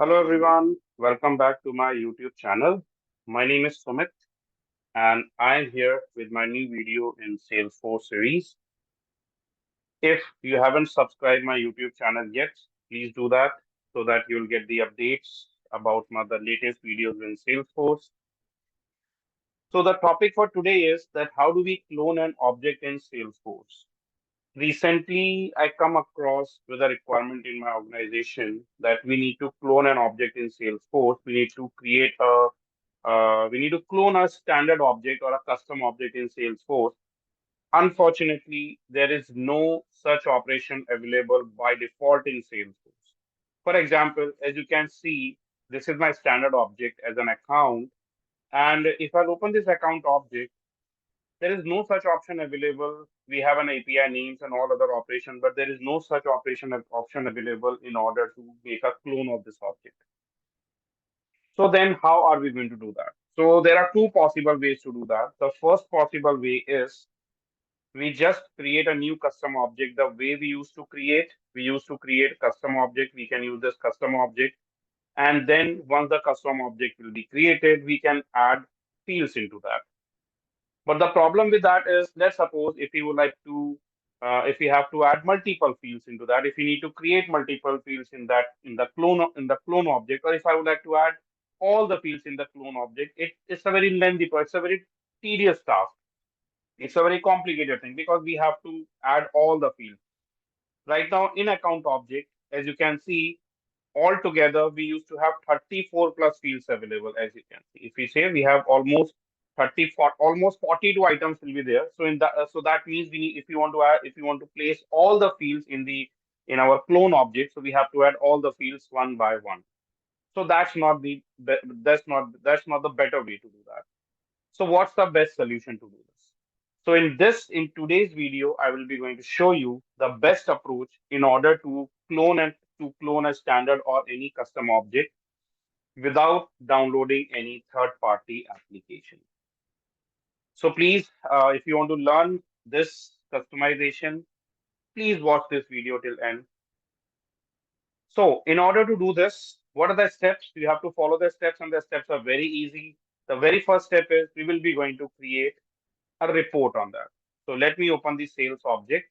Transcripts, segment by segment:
Hello everyone, welcome back to my YouTube channel. My name is Sumit and I am here with my new video in Salesforce series. If you haven't subscribed my YouTube channel yet, please do that so that you'll get the updates about the latest videos in Salesforce. So the topic for today is that how do we clone an object in Salesforce? Recently, I come across with a requirement in my organization that we need to clone an object in Salesforce. We need to clone a standard object or a custom object in Salesforce. Unfortunately, there is no such operation available by default in Salesforce. For example, as you can see, this is my standard object as an account. And if I open this account object, there is no such option available. We have an API names and all other operation, but there is no such option available in order to make a clone of this object. So then how are we going to do that? So there are two possible ways to do that. The first possible way is we just create a new custom object the way we used to create. We used to create custom object. We can use this custom object. And then once the custom object will be created, we can add fields into that. But the problem with that is, let's suppose if you would like to, if you have to add multiple fields into that, if you need to create multiple fields in that in the clone object, or if I would like to add all the fields in the clone object, it's a very lengthy, it's a very tedious task. It's a very complicated thing because we have to add all the fields. Right now in account object, as you can see, altogether, we used to have 34 plus fields available, as you can see. If we say we have almost 34, almost 42 items will be there. So in that, so that means we need, if you want to add, if you want to place all the fields in our clone object, so we have to add all the fields one by one. So that's not the better way to do that. So what's the best solution to do this? So in today's video, I will be going to show you the best approach in order to clone a standard or any custom object without downloading any third-party application. So please, if you want to learn this customization, please watch this video till end. So in order to do this, what are the steps? You have to follow the steps, and the steps are very easy. The very first step is we will be going to create a report on that. So let me open the sales object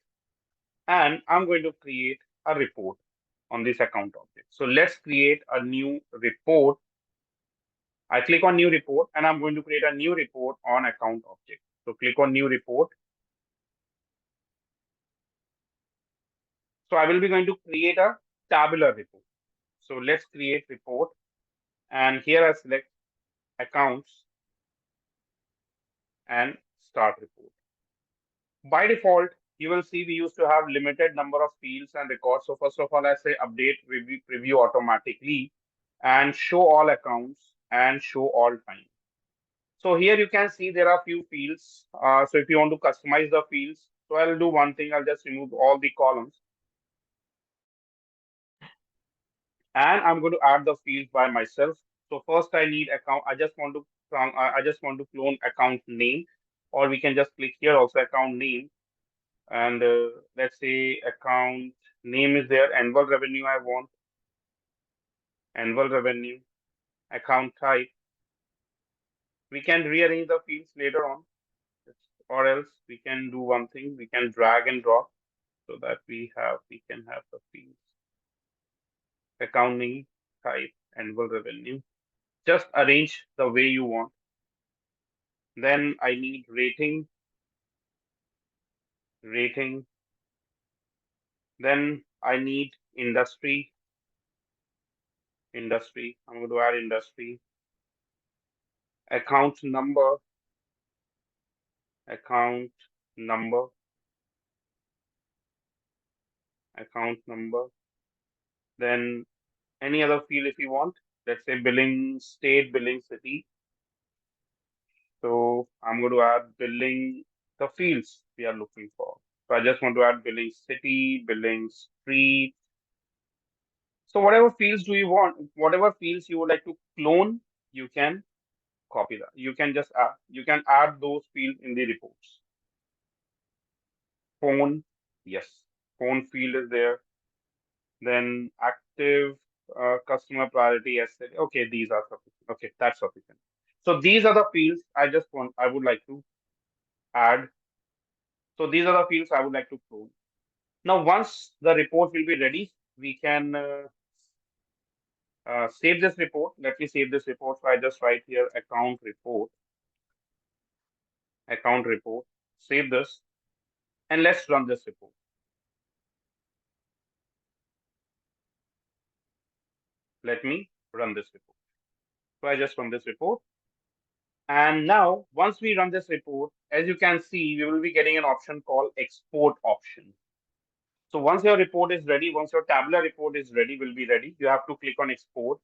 and I'm going to create a report on this account object. So let's create a new report. I click on new report and I'm going to create a new report on account object. So click on new report. So I will be going to create a tabular report. So let's create report and here I select accounts and start report. By default, you will see we used to have limited number of fields and records. So first of all, I say update preview automatically and show all accounts and show all time. So here you can see there are few fields. So if you want to customize the fields, so I'll do one thing. I'll just remove all the columns and I'm going to add the fields by myself. So first I need account. I just want to clone account name, or we can just click here also account name. And let's say account name is there, annual revenue I want, annual revenue, account type. We can rearrange the fields later on, or else we can do one thing, we can drag and drop so that we can have the fields. Account name, type, annual revenue. Just arrange the way you want. Then I need rating. Then I need industry. I'm going to add industry, account number, account number, account number. Then any other field if you want. Let's say billing state, billing city. So I'm going to add billing, the fields we are looking for. So I just want to add billing city, billing street. So whatever fields do you want, whatever fields you would like to clone, you can copy that. You can add those fields in the reports. Phone, yes, phone field is there. Then active. customer priority yesterday. Okay, these are sufficient. Okay, that's sufficient. So these are the fields I would like to add. So these are the fields I would like to clone. Now, once the report will be ready, we can save this report. Let me save this report. So I just write here account report, save this, and let's run this report. Let me run this report. So I just run this report. And now, once we run this report, as you can see, we will be getting an option called export option. So once your report is ready, once your tabular report is ready, will be ready, you have to click on export.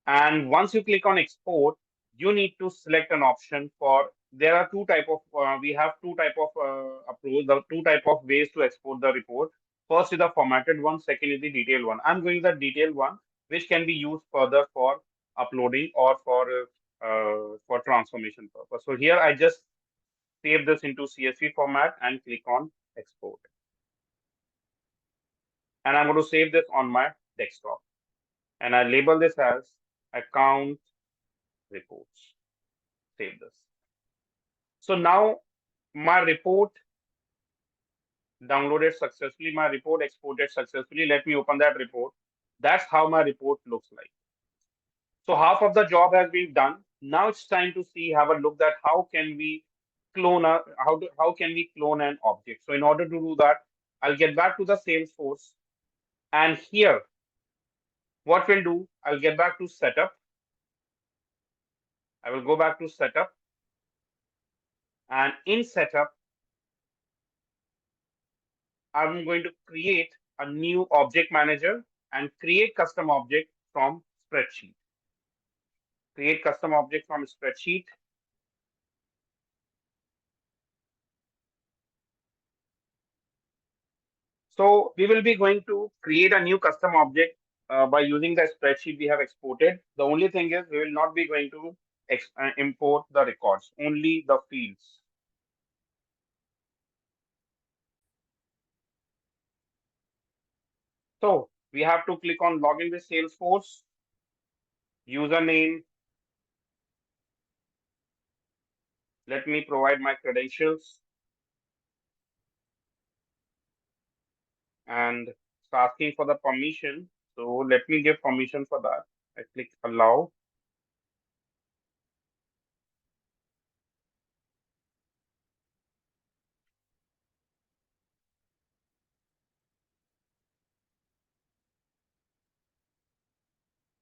And once you click on export, you need to select an option for, there are we have two type of approach, the two type of ways to export the report. First is the formatted one, second is the detailed one. I'm going the detailed one, which can be used further for uploading or for transformation purpose. So here I just save this into CSV format and click on export. And I'm going to save this on my desktop. And I label this as account reports. Save this. So now my report downloaded successfully, my report exported successfully. Let me open that report. That's how my report looks like. So half of the job has been done. Now it's time to see, have a look at how can we how can we clone an object. So in order to do that, I'll get back to the Salesforce, and here what we'll do, I'll get back to setup. I will go back to setup, and in setup, I'm going to create a new object manager and create custom object from spreadsheet. Create custom object from spreadsheet. So we will be going to create a new custom object by using the spreadsheet we have exported. The only thing is we will not be going to import the records, only the fields. So we have to click on login with Salesforce, username. Let me provide my credentials, and it's asking for the permission. So let me give permission for that. I click allow.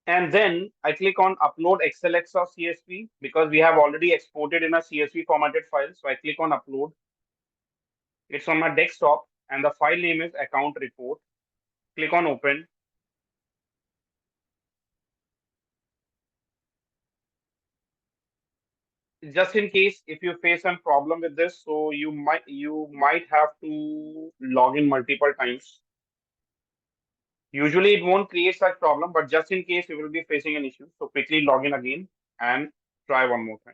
And then I click on upload XLX or CSV because we have already exported in a CSV formatted file. So I click on upload. It's on my desktop and the file name is account report. Click on open. Just in case if you face some problem with this, so you might have to log in multiple times. Usually it won't create such problem, but just in case you will be facing an issue, so quickly log in again and try one more time.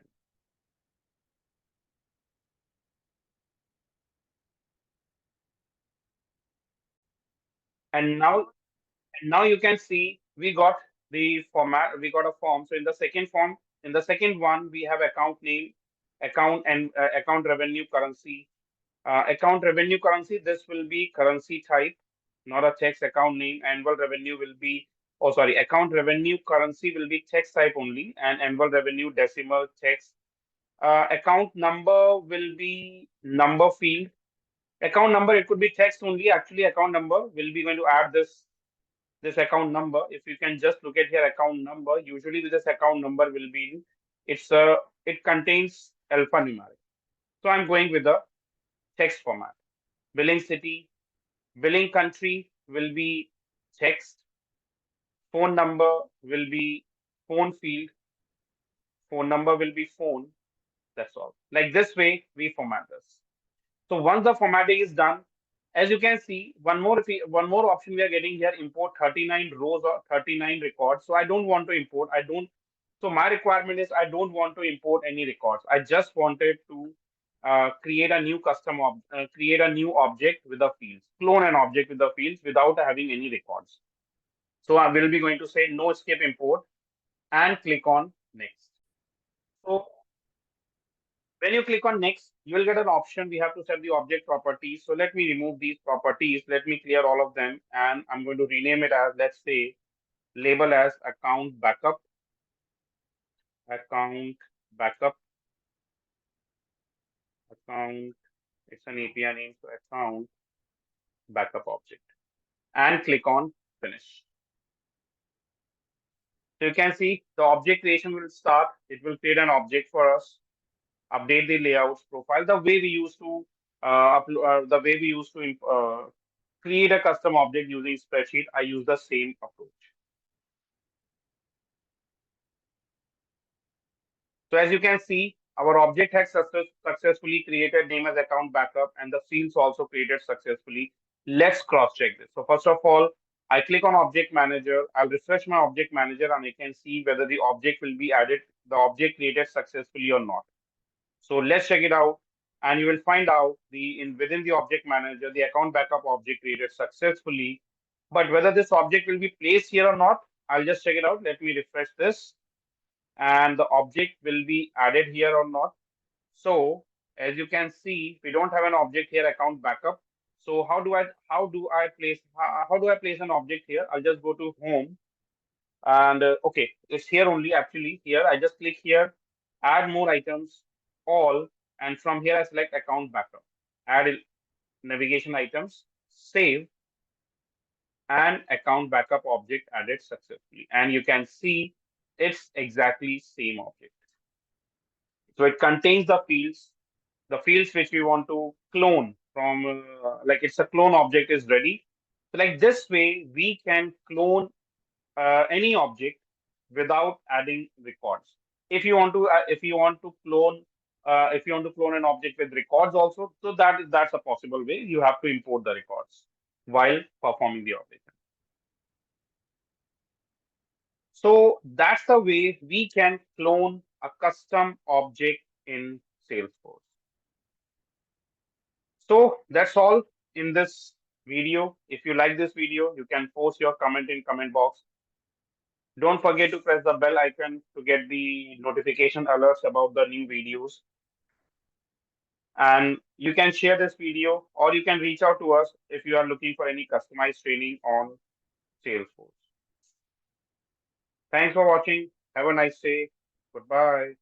And now you can see we got the format, we got a form. So in the second form, in the second one, we have account name, account and account revenue currency. Account revenue currency, this will be currency type, not a text. Account name, annual revenue will be, oh sorry, account revenue currency will be text type only, and annual revenue decimal text. Account number will be number field. Account number, it could be text only. Actually, account number will be going to add this account number. If you can just look at here, account number. Usually, this account number will be it contains alphanumeric. So I'm going with the text format. Billing city, billing country will be text. Phone number will be phone field. Phone number will be phone. That's all. Like this way, we format this. So once the formatting is done, as you can see, one more option we are getting here, import 39 rows or 39 records. So I don't want to import. I don't. So my requirement is I don't want to import any records. I just wanted to create a new create a new object with the fields, clone an object with the fields without having any records. So I will be going to say no skip import and click on next. So when you click on next, you will get an option. We have to set the object properties. So let me remove these properties. Let me clear all of them. And I'm going to rename it as, let's say, label as account backup, account backup, account. It's an API name, so account backup object. And click on finish. So you can see the object creation will start. It will create an object for us, update the layouts profile, the way we used to the way we used to create a custom object using spreadsheet. I use the same approach. So as you can see, our object has successfully created name as account backup and the fields also created successfully. Let's cross check this. So first of all, I click on object manager. I'll refresh my object manager and I can see whether the object will be added, the object created successfully or not. So let's check it out. And you will find out within the object manager, the account backup object created successfully. But whether this object will be placed here or not, I'll just check it out. Let me refresh this. And the object will be added here or not. So as you can see, we don't have an object here, account backup. So how do I place an object here? I'll just go to home and okay, it's here only. Actually here I just click here, add more items, all, and from here I select account backup, add navigation items, save, and account backup object added successfully. And you can see it's exactly same object. So it contains the fields which we want to clone from, like it's a clone object is ready. So like this way we can clone any object without adding records. If you want to clone an object with records also, so that's a possible way. You have to import the records while performing the operation. So that's the way we can clone a custom object in Salesforce. So that's all in this video. If you like this video, you can post your comment in comment box. Don't forget to press the bell icon to get the notification alerts about the new videos. And you can share this video or you can reach out to us if you are looking for any customized training on Salesforce. Thanks for watching. Have a nice day. Goodbye.